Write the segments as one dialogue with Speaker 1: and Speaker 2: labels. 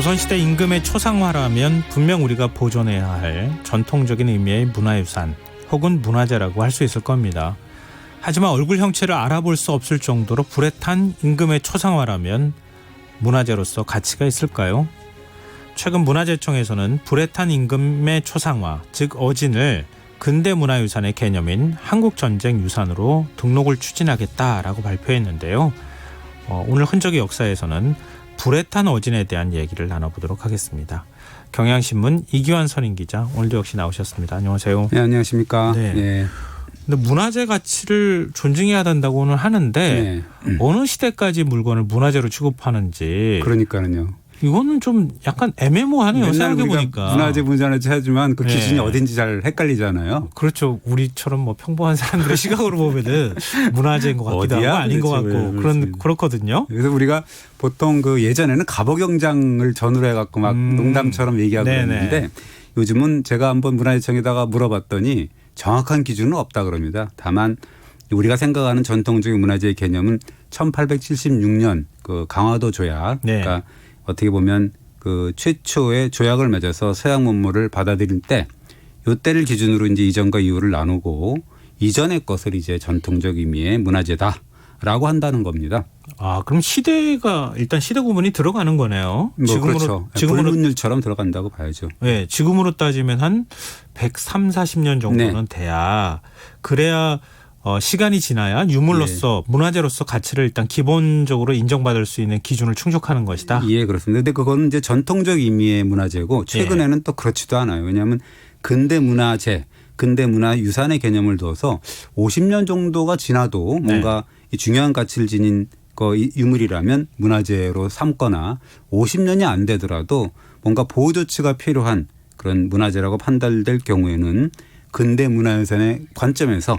Speaker 1: 조선시대 임금의 초상화라면 분명 우리가 보존해야 할 전통적인 의미의 문화유산 혹은 문화재라고 할 수 있을 겁니다. 하지만 얼굴 형체를 알아볼 수 없을 정도로 불에 탄 임금의 초상화라면 문화재로서 가치가 있을까요? 최근 문화재청에서는 불에 탄 임금의 초상화, 즉 어진을 근대문화유산의 개념인 한국전쟁유산으로 등록을 추진하겠다라고 발표했는데요. 오늘 흔적의 역사에서는 불에 탄 어진에 대한 얘기를 나눠보도록 하겠습니다. 경향신문 이기환 선임기자, 오늘도 역시 나오셨습니다. 안녕하세요.
Speaker 2: 네, 안녕하십니까.
Speaker 1: 네.
Speaker 2: 네.
Speaker 1: 근데 문화재 가치를 존중해야 된다고는 하는데
Speaker 2: 네.
Speaker 1: 어느 시대까지 물건을 문화재로 취급하는지
Speaker 2: 그러니까요.
Speaker 1: 이거는 좀 약간 애매모호하네요.
Speaker 2: 맨날
Speaker 1: 생각해보니까.
Speaker 2: 문화재 하지만 그 기준이
Speaker 1: 네.
Speaker 2: 어딘지 잘 헷갈리잖아요.
Speaker 1: 그렇죠. 우리처럼 뭐 평범한 사람들의 시각으로 보면은 문화재인 것 같기도 하고 아닌 것 같고 그렇거든요.
Speaker 2: 그래서 우리가 보통 그 예전에는 갑오경장을 전후로 해갖고 막 농담처럼 얘기하고 그랬는데 요즘은 제가 한번 문화재청에다가 물어봤더니 정확한 기준은 없다 그럽니다. 다만 우리가 생각하는 전통적인 문화재의 개념은 1876년 그 강화도 조약,
Speaker 1: 네.
Speaker 2: 그러니까 어떻게 보면 그 최초의 조약을 맺어서 서양 문물을 받아들일 때 이때를 기준으로 이제 이전과 이후를 나누고 이전의 것을 이제 전통적 의미의 문화재다라고 한다는 겁니다.
Speaker 1: 아, 그럼 시대가 일단 시대 구분이 들어가는 거네요.
Speaker 2: 뭐 그렇죠. 불문율처럼 들어간다고 봐야죠.
Speaker 1: 네, 지금으로 따지면 한 130, 40년 정도는 돼야 그래야 시간이 지나야 유물로서 문화재로서 가치를 일단 기본적으로 인정받을 수 있는 기준을 충족하는 것이다.
Speaker 2: 예, 그렇습니다. 그런데 그거는 이제 전통적 의미의 문화재고 최근에는 또 그렇지도 않아요. 왜냐하면 근대 문화재, 근대 문화유산의 개념을 둬서 50년 정도가 지나도 뭔가 이 중요한 가치를 지닌 유물이라면 문화재로 삼거나 50년이 안 되더라도 뭔가 보호 조치가 필요한 그런 문화재라고 판단될 경우에는 근대 문화유산의 관점에서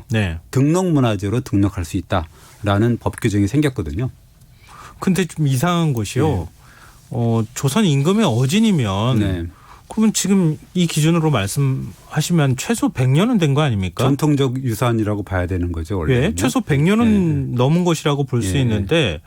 Speaker 2: 등록문화재로 등록할 수 있다라는 법 규정이 생겼거든요.
Speaker 1: 근데 좀 이상한 것이요. 조선 임금의 어진이면 그러면 지금 이 기준으로 말씀하시면 최소 100년은 된 거 아닙니까?
Speaker 2: 전통적 유산이라고 봐야 되는 거죠. 원래.
Speaker 1: 네, 최소 100년은 넘은 것이라고 볼 수 있는데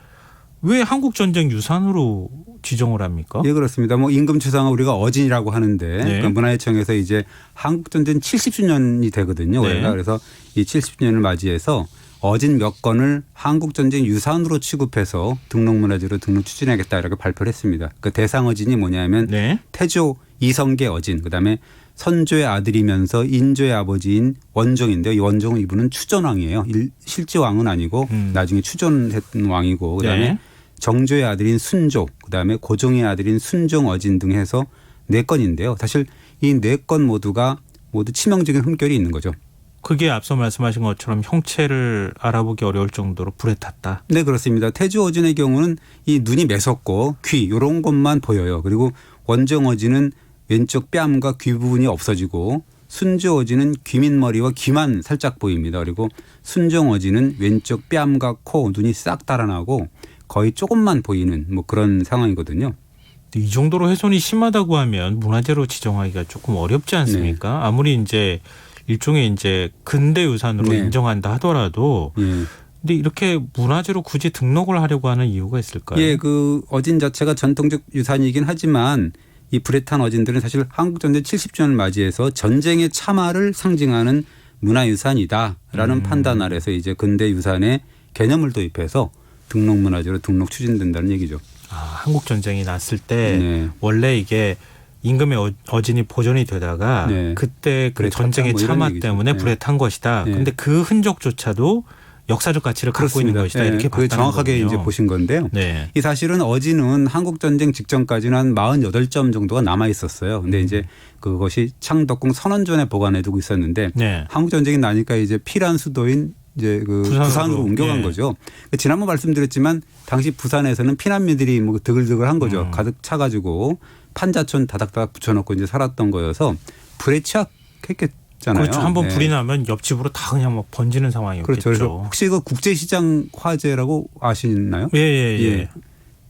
Speaker 1: 왜 한국전쟁 유산으로 지정을 합니까?
Speaker 2: 예, 그렇습니다. 뭐 임금 초상화 우리가 어진이라고 하는데 그러니까 문화재청에서 이제 한국전쟁 70주년이 되거든요. 올해가. 그래서 이 70주년을 맞이해서 어진 몇 건을 한국전쟁 유산으로 취급해서 등록문화재로 등록 추진하겠다 이렇게 발표를 했습니다. 그 대상 어진이 뭐냐면 태조 이성계 어진, 그다음에 선조의 아들이면서 인조의 아버지인 원종인데요. 이 원종은 이분은 추존왕이에요. 실제 왕은 아니고 나중에 추존했던 왕이고 그다음에 정조의 아들인 순조, 그다음에 고종의 아들인 순종 어진 등 해서 4건인데요. 사실 이 4건 모두가 모두 치명적인 흠결이 있는 거죠.
Speaker 1: 그게 앞서 말씀하신 것처럼 형체를 알아보기 어려울 정도로 불에 탔다.
Speaker 2: 네, 그렇습니다. 태조 어진의 경우는 이 눈이 매섭고 귀 이런 것만 보여요. 그리고 원종 어진은 왼쪽 뺨과 귀 부분이 없어지고 순조 어진은 귀밑머리와 귀만 살짝 보입니다. 그리고 순종 어진은 왼쪽 뺨과 코, 눈이 싹 달아나고 거의 조금만 보이는 뭐 그런 상황이거든요.
Speaker 1: 이 정도로 훼손이 심하다고 하면 문화재로 지정하기가 조금 어렵지 않습니까? 아무리 이제 일종의 이제 근대 유산으로 인정한다 하더라도 근데 이렇게 문화재로 굳이 등록을 하려고 하는 이유가 있을까요?
Speaker 2: 예, 그 어진 자체가 전통적 유산이긴 하지만 이 불에 탄 어진들은 사실 한국전쟁 70주년을 맞이해서 전쟁의 참화를 상징하는 문화유산이다라는 판단 아래서 이제 근대 유산의 개념을 도입해서 등록문화재로 등록 추진된다는 얘기죠.
Speaker 1: 아, 한국전쟁이 났을 때 원래 이게 임금의 어진이 보존이 되다가 그때 그 전쟁의 참화 때문에 불에 탄 것이다. 그런데 그 흔적조차도 역사적 가치를 갖고 있는 것이다. 이렇게 봤다는
Speaker 2: 정확하게
Speaker 1: 거군요.
Speaker 2: 이제 보신 건데요. 이 사실은 어진은 한국전쟁 직전까지는 한 48점 정도가 남아 있었어요. 근데 이제 그것이 창덕궁 선원전에 보관해 두고 있었는데 한국전쟁이 나니까 이제 피란 수도인 이제 그 부산으로 옮겨간 거죠. 지난번 말씀드렸지만 당시 부산에서는 피난민들이 뭐 드글드글한 거죠. 가득 차가지고 판자촌 다닥다닥 붙여놓고 이제 살았던 거여서 불에 취약했겠죠.
Speaker 1: 그렇죠. 한번 불이 나면 옆집으로 다 그냥 막 번지는 상황이었겠죠.
Speaker 2: 그렇죠. 혹시 그 국제시장 화재라고 아시나요?
Speaker 1: 예.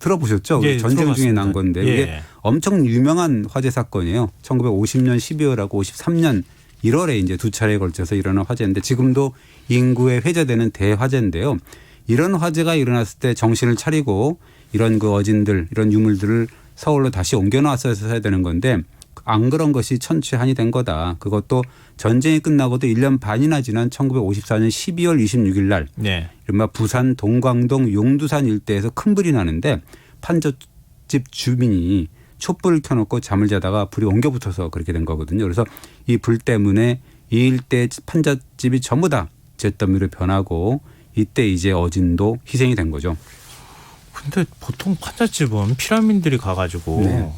Speaker 2: 들어보셨죠? 전쟁 중에 난 건데 이게 엄청 유명한 화재 사건이에요. 1950년 12월하고 53년 1월에 이제 2차례에 걸쳐서 일어난 화재인데 지금도 인구에 회자되는 대화재인데요. 이런 화재가 일어났을 때 정신을 차리고 이런 그 어진들, 이런 유물들을 서울로 다시 옮겨놨어야 해야 되는 건데 안 그런 것이 천추한이 된 거다. 그것도 전쟁이 끝나고도 1년 반이나 지난 1954년 12월 26일 날
Speaker 1: 네.
Speaker 2: 이른바 부산 동광동 용두산 일대에서 큰 불이 나는데 판잣집 주민이 촛불을 켜놓고 잠을 자다가 불이 옮겨 붙어서 그렇게 된 거거든요. 그래서 이 불 때문에 이 일대 판잣집이 전부 다 잿더미로 변하고 이때 이제 어진도 희생이 된 거죠.
Speaker 1: 근데 보통 판잣집은 피라민들이 가가지고
Speaker 2: 네.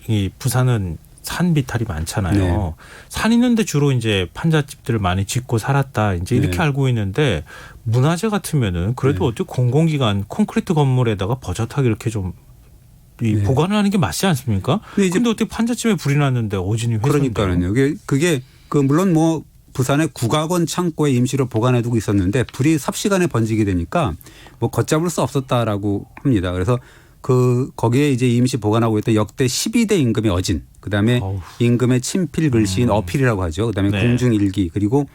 Speaker 1: 이 부산은 산 비탈이 많잖아요.
Speaker 2: 네.
Speaker 1: 산 있는데 주로 이제 판잣집들을 많이 짓고 살았다. 이제 이렇게
Speaker 2: 네.
Speaker 1: 알고 있는데 문화재 같으면은 그래도
Speaker 2: 네.
Speaker 1: 어떻게 공공기관 콘크리트 건물에다가 버젓하게 이렇게 좀 이
Speaker 2: 네.
Speaker 1: 보관을 하는 게 맞지 않습니까? 근데 어떻게 판잣집에 불이 났는데 어진이 훼손돼요?
Speaker 2: 그러니까요. 그게 물론 뭐 부산의 국악원 창고에 임시로 보관해두고 있었는데 불이 삽시간에 번지게 되니까 뭐 걷잡을 수 없었다라고 합니다. 그래서 거기에 이제 임시 보관하고 있던 역대 12대 임금의 어진, 그다음에 임금의 친필 글씨인 어필이라고 하죠. 그다음에
Speaker 1: 네.
Speaker 2: 공중일기, 그리고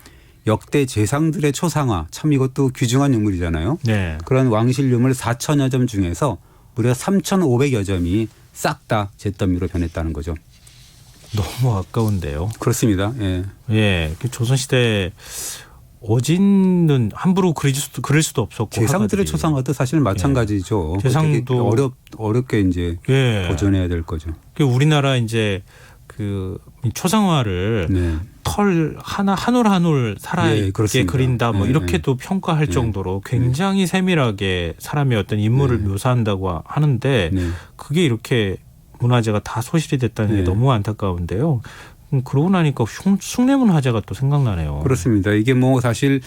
Speaker 2: 역대 재상들의 초상화, 참 이것도 귀중한 유물이잖아요.
Speaker 1: 네.
Speaker 2: 그런 왕실 유물 4천여 점 중에서 무려 3,500여 점이 싹 다 잿더미로 변했다는 거죠.
Speaker 1: 너무 아까운데요.
Speaker 2: 그렇습니다. 예.
Speaker 1: 예, 조선시대 어진은 함부로 그릴 수도 없었고
Speaker 2: 재상들의
Speaker 1: 화가들이.
Speaker 2: 초상화도 사실은 마찬가지죠.
Speaker 1: 예. 재상도
Speaker 2: 어렵게 이제
Speaker 1: 예.
Speaker 2: 보존해야 될 거죠.
Speaker 1: 우리나라 이제 이 초상화를
Speaker 2: 네.
Speaker 1: 털 하나 한 올 한 올 살아있게
Speaker 2: 예,
Speaker 1: 그린다 뭐
Speaker 2: 예,
Speaker 1: 이렇게도 평가할
Speaker 2: 예.
Speaker 1: 정도로 굉장히 세밀하게 사람의 어떤 인물을 묘사한다고 하는데
Speaker 2: 네.
Speaker 1: 그게 이렇게 문화재가 다 소실이 됐다는 게
Speaker 2: 네.
Speaker 1: 너무 안타까운데요. 그러고 나니까 숭례문 화재가 또 생각나네요.
Speaker 2: 그렇습니다. 이게 뭐 사실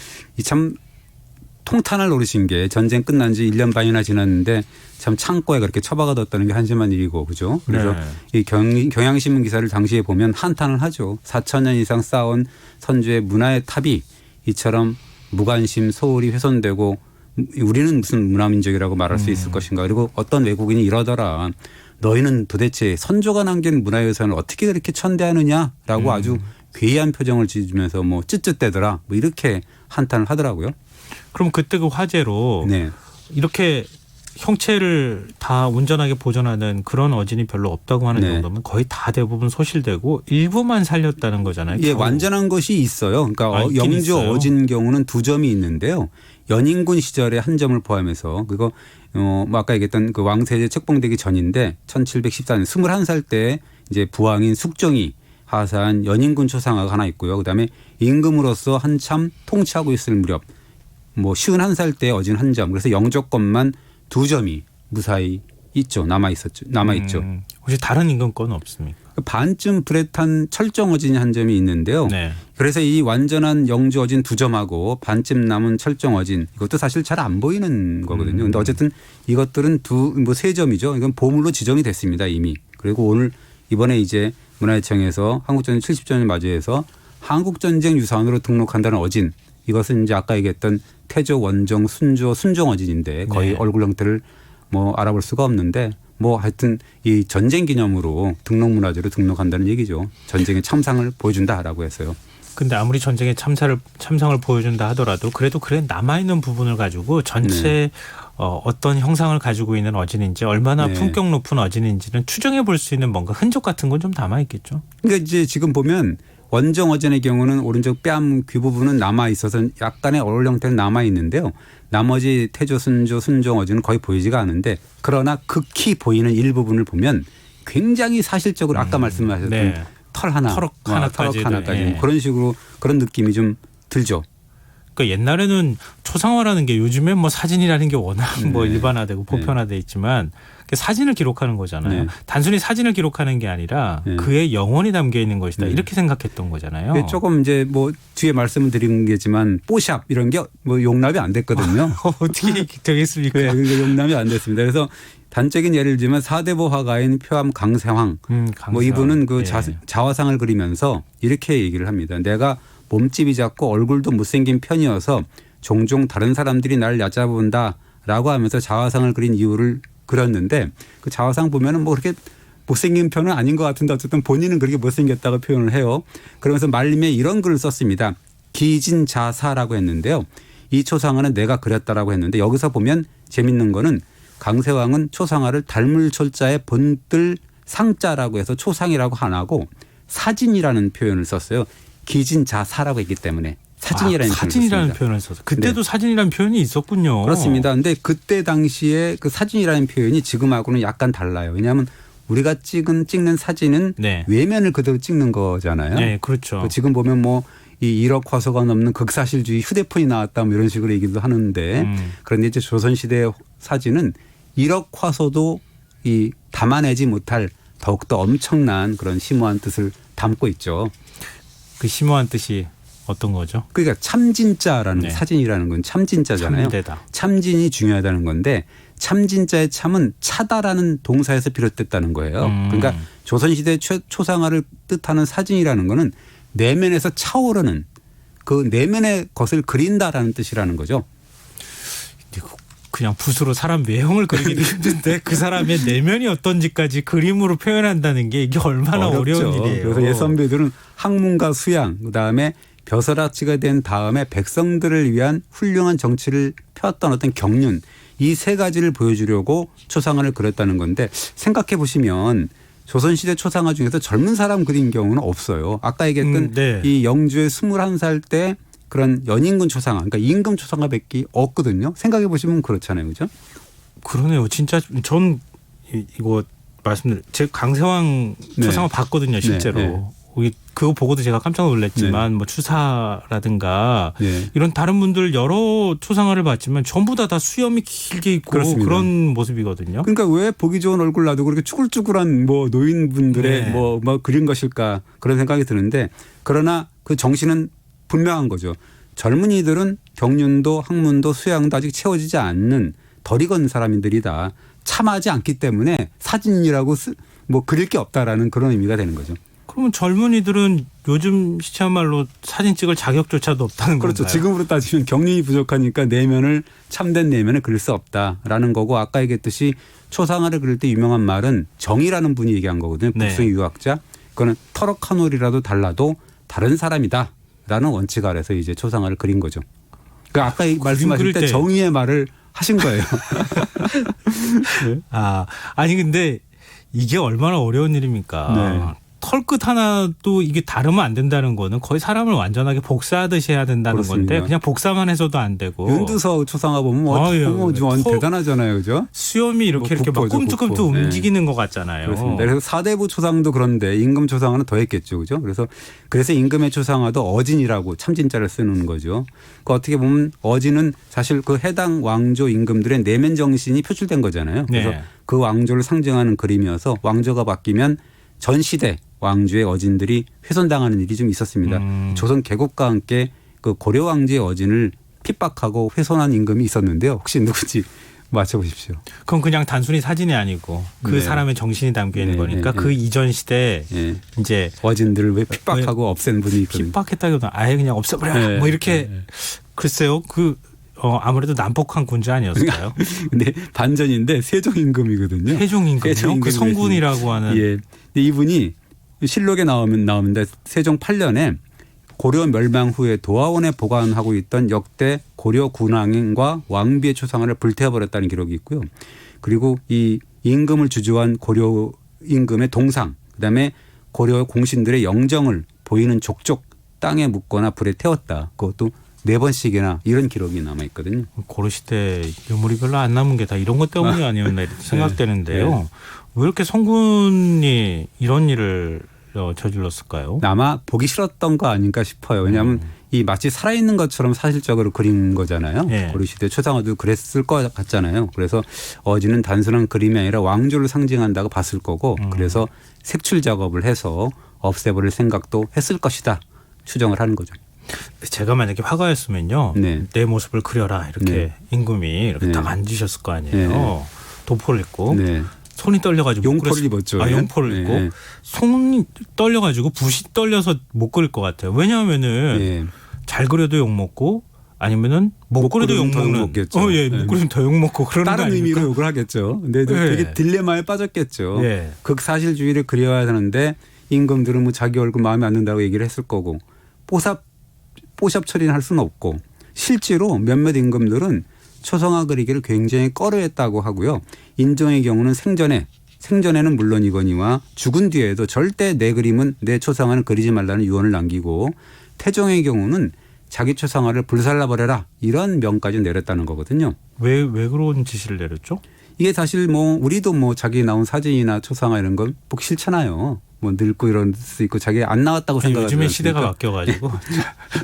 Speaker 2: 참 통탄을 노리신 게 전쟁 끝난 지 1년 반이나 지났는데 참 창고에 그렇게 처박아뒀다는 게 한심한 일이고, 그죠? 그래서
Speaker 1: 네.
Speaker 2: 이 경향신문 기사를 당시에 보면 한탄을 하죠. 4,000년 이상 쌓아온 선주의 문화의 탑이 이처럼 무관심 소홀히 훼손되고 우리는 무슨 문화민족이라고 말할 수 있을 것인가. 그리고 어떤 외국인이 이러더라. 너희는 도대체 선조가 남긴 문화유산을 어떻게 그렇게 천대하느냐라고 아주 괴이한 표정을 지으면서 뭐 쯧쯧대더라. 뭐 이렇게 한탄을 하더라고요.
Speaker 1: 그럼 그때 그 화재로
Speaker 2: 네.
Speaker 1: 이렇게 형체를 다 온전하게 보존하는 그런 어진이 별로 없다고 하는
Speaker 2: 네.
Speaker 1: 정도면 거의 다 대부분 소실되고 일부만 살렸다는 거잖아요.
Speaker 2: 예,
Speaker 1: 겨우.
Speaker 2: 완전한 것이 있어요. 그러니까
Speaker 1: 있긴
Speaker 2: 영주
Speaker 1: 있어요.
Speaker 2: 어진 경우는 2점이 있는데요. 연인군 시절에 한 점을 포함해서 그거 뭐 아까 얘기했던 그 왕세제 책봉되기 전인데 1714년 21살 때 이제 부왕인 숙종이 하사한 연인군 초상화가 하나 있고요. 그다음에 임금으로서 한참 통치하고 있을 무렵 뭐 51살 때 어진 한 점. 그래서 영조권만 2점이 무사히 있죠. 남아 있죠.
Speaker 1: 혹시 다른 임금 건 없습니까?
Speaker 2: 반쯤 불에 탄 철정 어진이 한 점이 있는데요.
Speaker 1: 네.
Speaker 2: 그래서 이 완전한 영주 어진 2점하고 반쯤 남은 철정 어진 이것도 사실 잘 안 보이는 거거든요. 그런데 어쨌든 이것들은 3점이죠. 이건 보물로 지정이 됐습니다. 이미. 그리고 오늘 이번에 이제 문화재청에서 한국전쟁 70주년을 맞이해서 한국전쟁 유산으로 등록한다는 어진, 이것은 이제 아까 얘기했던 태조, 원종, 순종 어진인데 거의
Speaker 1: 네.
Speaker 2: 얼굴 형태를 뭐 알아볼 수가 없는데 뭐 하여튼 이 전쟁 기념으로 등록문화재로 등록한다는 얘기죠. 전쟁의 참상을 보여준다라고 했어요.
Speaker 1: 근데 아무리 전쟁의 참상을 보여준다 하더라도 그래도 남아있는 부분을 가지고 전체 어떤 형상을 가지고 있는 어진인지 얼마나
Speaker 2: 네.
Speaker 1: 품격 높은 어진인지는 추정해 볼 수 있는 뭔가 흔적 같은 건 좀 남아있겠죠.
Speaker 2: 그러니까 이제 지금 보면 원종 어진의 경우는 오른쪽 뺨 귀 부분은 남아 있어서 약간의 얼굴 형태는 남아 있는데요. 나머지 태조, 순종 어진은 거의 보이지가 않은데 그러나 극히 보이는 일부분을 보면 굉장히 사실적으로 아까 말씀하셨던
Speaker 1: 네.
Speaker 2: 털 하나,
Speaker 1: 털 하나까지
Speaker 2: 뭐 그런 식으로 그런 느낌이 좀 들죠.
Speaker 1: 그러니까 옛날에는 초상화라는 게 요즘에 뭐 사진이라는 게 워낙 뭐
Speaker 2: 네.
Speaker 1: 일반화되고 보편화돼 있지만 사진을 기록하는 거잖아요.
Speaker 2: 네.
Speaker 1: 단순히 사진을 기록하는 게 아니라
Speaker 2: 네.
Speaker 1: 그의 영혼이 담겨 있는 것이다.
Speaker 2: 네.
Speaker 1: 이렇게 생각했던 거잖아요.
Speaker 2: 이게 조금 이제 뭐 뒤에 말씀을 드린 게지만 뽀샵 이런 게 뭐 용납이 안 됐거든요.
Speaker 1: 어떻게 되겠습니까?
Speaker 2: 네, 그게 용납이 안 됐습니다. 그래서 단적인 예를 들면 사대보 화가인 표암 강세황 뭐 이분은 그
Speaker 1: 예.
Speaker 2: 자화상을 그리면서 이렇게 얘기를 합니다. 내가 몸집이 작고 얼굴도 못생긴 편이어서 종종 다른 사람들이 날 얕잡아본다라고 하면서 자화상을 그린 이유를 그렸는데 그 자화상 보면은 뭐 그렇게 못생긴 편은 아닌 것 같은데 어쨌든 본인은 그렇게 못생겼다고 표현을 해요. 그러면서 말림에 이런 글을 썼습니다. 기진자사라고 했는데요. 이 초상화는 내가 그렸다라고 했는데 여기서 보면 재밌는 거는 강세왕은 초상화를 닮을 철자의 본뜰 상자라고 해서 초상이라고 안 하고 사진이라는 표현을 썼어요. 기진자사라고 했기 때문에
Speaker 1: 사진이라는 표현을 썼어요. 그때도 네. 사진이라는 표현이 있었군요.
Speaker 2: 그렇습니다. 그런데 그때 당시에 그 사진이라는 표현이 지금하고는 약간 달라요. 왜냐하면 우리가 찍는 사진은 네. 외면을 그대로 찍는 거잖아요.
Speaker 1: 네, 그렇죠.
Speaker 2: 지금 보면 뭐 이 1억 화소가 넘는 극사실주의 휴대폰이 나왔다 뭐 이런 식으로 얘기도 하는데 그런데 이제 조선시대 사진은 1억 화소도 이 담아내지 못할 더욱더 엄청난 그런 심오한 뜻을 담고 있죠.
Speaker 1: 그 심오한 뜻이 어떤 거죠?
Speaker 2: 그러니까 참진자라는 네. 사진이라는 건 참진자잖아요.
Speaker 1: 참되다.
Speaker 2: 참진이 중요하다는 건데 참진자의 참은 차다라는 동사에서 비롯됐다는 거예요. 그러니까 조선시대 초상화를 뜻하는 사진이라는 거는 내면에서 차오르는 그 내면의 것을 그린다라는 뜻이라는 거죠.
Speaker 1: 그냥 붓으로 사람 외형을 그리기도 힘든데 그 사람의 내면이 어떤지까지 그림으로 표현한다는 게 이게 얼마나
Speaker 2: 어렵죠.
Speaker 1: 어려운 일이에요.
Speaker 2: 그래서 옛 선배들은 학문과 수양 그다음에 벼슬아치가 된 다음에 백성들을 위한 훌륭한 정치를 펴왔던 어떤 경륜 이 세 가지를 보여주려고 초상화를 그렸다는 건데 생각해 보시면 조선시대 초상화 중에서 젊은 사람 그린 경우는 없어요. 아까 얘기했던
Speaker 1: 네.
Speaker 2: 이 영주의 21살 때 그런 연인군 초상화 그러니까 임금 초상화밖에 없거든요. 생각해 보시면 그렇잖아요. 그렇죠?
Speaker 1: 그러네요. 진짜 전 이거 제 강세왕 초상화 네. 봤거든요. 실제로. 네. 네. 그거 보고도 제가 깜짝 놀랐지만 네. 뭐 추사라든가 네. 이런 다른 분들 여러 초상화를 봤지만 전부 다 수염이 길게 있고 그렇습니다. 그런 모습이거든요.
Speaker 2: 그러니까 왜 보기 좋은 얼굴 놔두고 그렇게 쭈글쭈글한 뭐 노인분들의 네. 뭐 그린 것일까 그런 생각이 드는데 그러나 그 정신은 분명한 거죠. 젊은이들은 경륜도 학문도 수양도 아직 채워지지 않는 덜 익은 사람들이다. 참하지 않기 때문에 사진이라고 뭐 그릴 게 없다라는 그런 의미가 되는 거죠.
Speaker 1: 그러면 젊은이들은 요즘 시체말로 사진 찍을 자격조차도 없다는
Speaker 2: 그렇죠.
Speaker 1: 건가요?
Speaker 2: 지금으로 따지면 경륜이 부족하니까 참된 내면을 그릴 수 없다라는 거고 아까 얘기했듯이 초상화를 그릴 때 유명한 말은 정이라는 분이 얘기한 거거든요. 북송의 네. 유학자. 그거는 터럭 한 올이라도 달라도 다른 사람이다라는 원칙 아래서 이제 초상화를 그린 거죠. 그러니까 아까 말씀하실 때 정의의 말을 하신 거예요.
Speaker 1: 네? 아니 근데 이게 얼마나 어려운 일입니까? 네. 털끝 하나도 이게 다르면 안 된다는 거는 거의 사람을 완전하게 복사하듯이 해야 된다는 그렇습니다. 건데 그냥 복사만 해서도 안 되고.
Speaker 2: 윤두서 초상화 보면 대단하잖아요. 그죠?
Speaker 1: 수염이 이렇게 막 꿈틀꿈틀 움직이는 것 같잖아요.
Speaker 2: 그렇습니다. 그래서 사대부 초상도 그런데 임금 초상화는 더 했겠죠. 그죠? 그래서 임금의 초상화도 어진이라고 참진자를 쓰는 거죠. 그러니까 어떻게 보면 어진은 사실 그 해당 왕조 임금들의 내면 정신이 표출된 거잖아요. 그래서 네. 그 왕조를 상징하는 그림이어서 왕조가 바뀌면 전 시대 왕조의 어진들이 훼손당하는 일이 좀 있었습니다. 조선 개국과 함께 그 고려 왕조의 어진을 핍박하고 훼손한 임금이 있었는데요. 혹시 누군지 맞춰보십시오.
Speaker 1: 그럼 그냥 단순히 사진이 아니고 그 네. 사람의 정신이 담겨 있는 거니까 그 이전 시대 이제
Speaker 2: 어진들을 왜 핍박하고 없앤 분이 있거든요.
Speaker 1: 핍박했다기보다 아예 그냥 없애버려 뭐 이렇게 글쎄요. 아무래도 난폭한 군주 아니었을까요?
Speaker 2: 근데 반전인데 세종 임금이거든요.
Speaker 1: 세종 임금이요? 그 성군이라고 하는.
Speaker 2: 예. 근데 이분이 실록에 나오는데 세종 8년에 고려 멸망 후에 도화원에 보관하고 있던 역대 고려 군왕과 왕비의 초상화를 불태워버렸다는 기록이 있고요. 그리고 이 임금을 주주한 고려 임금의 동상 그다음에 고려 공신들의 영정을 보이는 족족 땅에 묻거나 불에 태웠다. 그것도 4번씩이나 이런 기록이 남아있거든요.
Speaker 1: 고려시대 유물이 별로 안 남은 게 다 이런 것 때문이 아니었나 생각되는데요. 네. 왜 이렇게 성군이 이런 일을 저질렀을까요?
Speaker 2: 아마 보기 싫었던 거 아닌가 싶어요. 왜냐하면 이 마치 살아있는 것처럼 사실적으로 그린 거잖아요. 네. 고려시대 초상화도 그랬을 것 같잖아요. 그래서 어진은 단순한 그림이 아니라 왕조를 상징한다고 봤을 거고 그래서 색출 작업을 해서 없애버릴 생각도 했을 것이다. 추정을 하는 거죠.
Speaker 1: 제가 만약에 화가였으면요. 네. 내 모습을 그려라. 이렇게 네. 임금이 이렇게 딱 앉으셨을 거 아니에요. 네. 도포를 입고 손이 떨려가지고
Speaker 2: 용포를 입었죠.
Speaker 1: 용포를 입고 손이 떨려가지고 붓이 떨려서 못 그릴 것 같아요. 왜냐하면은 잘 그려도 욕 먹고 아니면은 못 그려도 욕 먹는.
Speaker 2: 못
Speaker 1: 그리면 더 욕 먹고 그런
Speaker 2: 다른 의미로 욕을 하겠죠. 근데 되게 딜레마에 빠졌겠죠. 극사실주의를 그려야 하는데 임금들은 뭐 자기 얼굴 마음에 안 든다고 얘기를 했을 거고 뽀샵 처리는 할 수는 없고 실제로 몇몇 임금들은 초상화 그리기를 굉장히 꺼려했다고 하고요. 인종의 경우는 생전에는 물론이거니와 죽은 뒤에도 절대 내 그림은 내 초상화는 그리지 말라는 유언을 남기고 태종의 경우는 자기 초상화를 불살라버려라 이런 명까지 내렸다는 거거든요.
Speaker 1: 왜 그런 지시를 내렸죠?
Speaker 2: 이게 사실 뭐 우리도 뭐 자기 나온 사진이나 초상화 이런 건 보기 싫잖아요. 뭐 늙고 이럴 수 있고 자기 안 나왔다고 생각하지
Speaker 1: 요즘에 시대가 바뀌어가지고.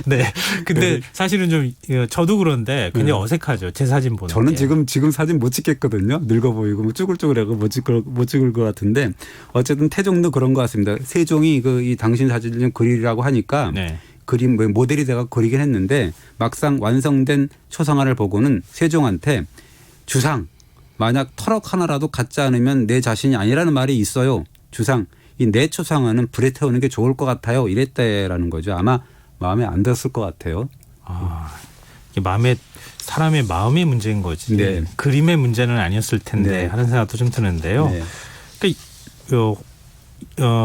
Speaker 1: 네. 근데 사실은 좀 저도 그런데 굉장히 어색하죠. 제 사진 보는
Speaker 2: 저는
Speaker 1: 게.
Speaker 2: 지금 사진 못 찍겠거든요. 늙어 보이고 뭐 쭈글쭈글하고 못 찍을 것 같은데 어쨌든 태종도 그런 것 같습니다. 세종이 이 당신 사진을 좀 그리라고 하니까
Speaker 1: 네.
Speaker 2: 그림 모델이 돼가 그리긴 했는데 막상 완성된 초상화를 보고는 세종한테 주상 만약 터럭 하나라도 갖지 않으면 내 자신이 아니라는 말이 있어요. 주상 이 내 초상화는 불에 태우는 게 좋을 것 같아요. 이랬다라는 거죠. 아마 마음에 안 들었을 것 같아요.
Speaker 1: 이게 사람의 마음의 문제인 거지.
Speaker 2: 네.
Speaker 1: 그림의 문제는 아니었을 텐데
Speaker 2: 네.
Speaker 1: 하는 생각도 좀 드는데요.
Speaker 2: 네.
Speaker 1: 그러니까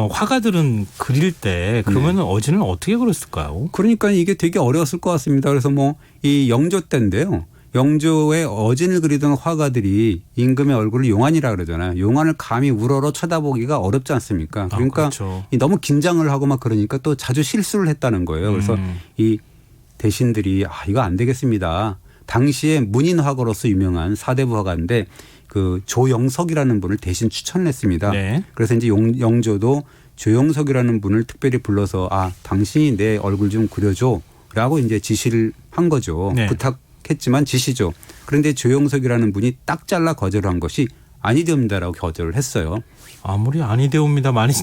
Speaker 1: 화가들은 그릴 때 그러면 어진을 어떻게 그렸을까요?
Speaker 2: 그러니까 이게 되게 어려웠을 것 같습니다. 그래서 뭐 이 영조 때인데요. 영조의 어진을 그리던 화가들이 임금의 얼굴을 용안이라 그러잖아요. 용안을 감히 우러러 쳐다보기가 어렵지 않습니까? 그러니까
Speaker 1: 그렇죠.
Speaker 2: 너무 긴장을 하고 막 그러니까 또 자주 실수를 했다는 거예요. 그래서 이 대신들이 이거 안 되겠습니다. 당시에 문인 화가로서 유명한 사대부 화가인데 그 조영석이라는 분을 대신 추천을 했습니다.
Speaker 1: 네.
Speaker 2: 그래서 이제 영조도 조영석이라는 분을 특별히 불러서 당신이 내 얼굴 좀 그려줘라고 이제 지시를 한 거죠.
Speaker 1: 네.
Speaker 2: 부탁했지만 지시죠. 그런데 조영석이라는 분이 딱 잘라 거절을 한 것이 아니됩니다라고 거절을 했어요.
Speaker 1: 아무리 아니되옵니다 많이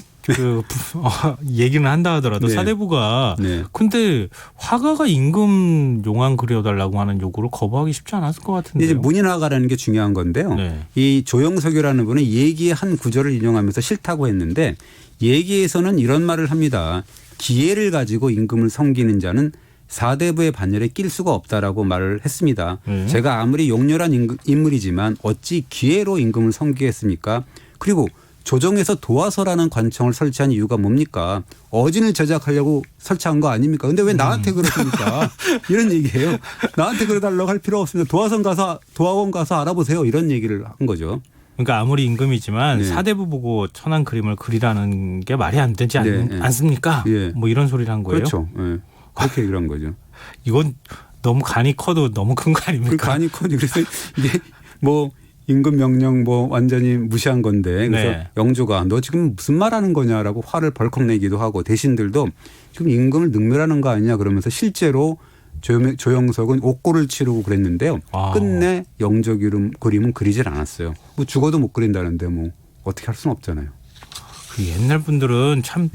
Speaker 1: 얘기는 한다 하더라도
Speaker 2: 네.
Speaker 1: 사대부가 근데 화가가 임금 용안 그려달라고 하는 요구를 거부하기 쉽지 않았을 것 같은데요.
Speaker 2: 이제 문인화가라는 게 중요한 건데요.
Speaker 1: 네.
Speaker 2: 이 조영석이라는 분은 얘기의 한 구절을 인용하면서 싫다고 했는데 얘기에서는 이런 말을 합니다. 기회를 가지고 임금을 섬기는 자는 사대부의 반열에 낄 수가 없다라고 말을 했습니다. 제가 아무리 용렬한 인물이지만 어찌 기회로 임금을 섬기겠습니까? 그리고 조정에서 도화서라는 관청을 설치한 이유가 뭡니까? 어진을 제작하려고 설치한 거 아닙니까? 근데 왜 나한테 그러십니까? 이런 얘기예요. 나한테 그려달라고 할 필요 없습니다. 도화원 가서 알아보세요. 이런 얘기를 한 거죠.
Speaker 1: 그러니까 아무리 임금이지만
Speaker 2: 네.
Speaker 1: 사대부 보고 천한 그림을 그리라는 게 말이 안 되지 않습니까?
Speaker 2: 예.
Speaker 1: 뭐 이런 소리를 한 거예요.
Speaker 2: 그렇죠. 예. 그렇게 얘기를 한 거죠.
Speaker 1: 이건 너무 간이 커도 너무 큰 거 아닙니까?
Speaker 2: 간이 커지 그래서 이게 뭐 임금 명령 뭐 완전히 무시한 건데 그래서
Speaker 1: 네.
Speaker 2: 영조가 너 지금 무슨 말하는 거냐라고 화를 벌컥 내기도 하고 대신들도 지금 임금을 능멸하는 거 아니냐 그러면서 실제로 조영석은 옥고를 치르고 그랬는데요. 끝내 영조 그림은 그리질 않았어요. 뭐 죽어도 못 그린다는데 뭐 어떻게 할 수는 없잖아요.
Speaker 1: 그 옛날 분들은 참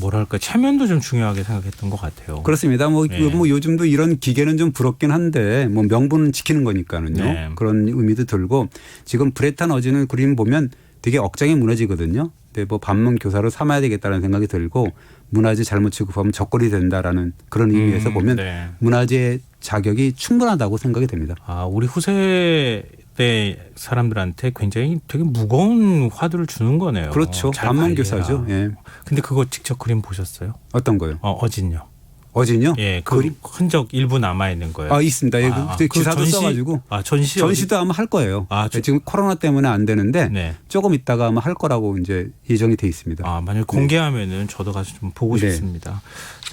Speaker 1: 뭐랄까 체면도 좀 중요하게 생각했던 것 같아요.
Speaker 2: 그렇습니다. 뭐 요즘도 이런 기계는 좀 부럽긴 한데 뭐 명분은 지키는 거니까는요.
Speaker 1: 네.
Speaker 2: 그런 의미도 들고 지금 불에 탄 어진을 그림 보면 되게 억장이 무너지거든요. 근데 뭐 반문 교사로 삼아야 되겠다는 생각이 들고 문화재 잘못 취급하면 적거리 된다라는 그런 의미에서 보면 문화재 자격이 충분하다고 생각이 됩니다.
Speaker 1: 우리 후세 때 사람들한테 굉장히 되게 무거운 화두를 주는 거네요.
Speaker 2: 그렇죠. 반문 교사죠. 예.
Speaker 1: 근데 그거 직접 그림 보셨어요?
Speaker 2: 어떤 거요?
Speaker 1: 어진요.
Speaker 2: 어진요?
Speaker 1: 예, 그림 흔적 일부 남아 있는 거예요.
Speaker 2: 있습니다. 예, 기사도 써가지고 전시도 아마 할 거예요. 지금 코로나 때문에 안 되는데 조금 있다가 아마 할 거라고 이제 예정이 돼 있습니다.
Speaker 1: 만약 공개하면은 저도 가서 좀 보고 싶습니다.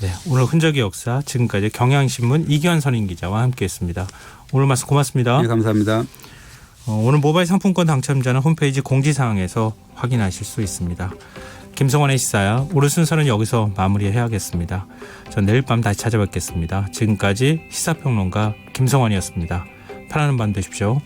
Speaker 1: 네, 오늘 흔적의 역사 지금까지 경향신문 이기환 선임 기자와 함께했습니다. 오늘 말씀 고맙습니다.
Speaker 2: 네, 감사합니다.
Speaker 1: 오늘 모바일 상품권 당첨자는 홈페이지 공지사항에서 확인하실 수 있습니다. 김성환의 시사야. 오늘 순서는 여기서 마무리해야겠습니다. 전 내일 밤 다시 찾아뵙겠습니다. 지금까지 시사평론가 김성환이었습니다. 편안한 밤 되십시오.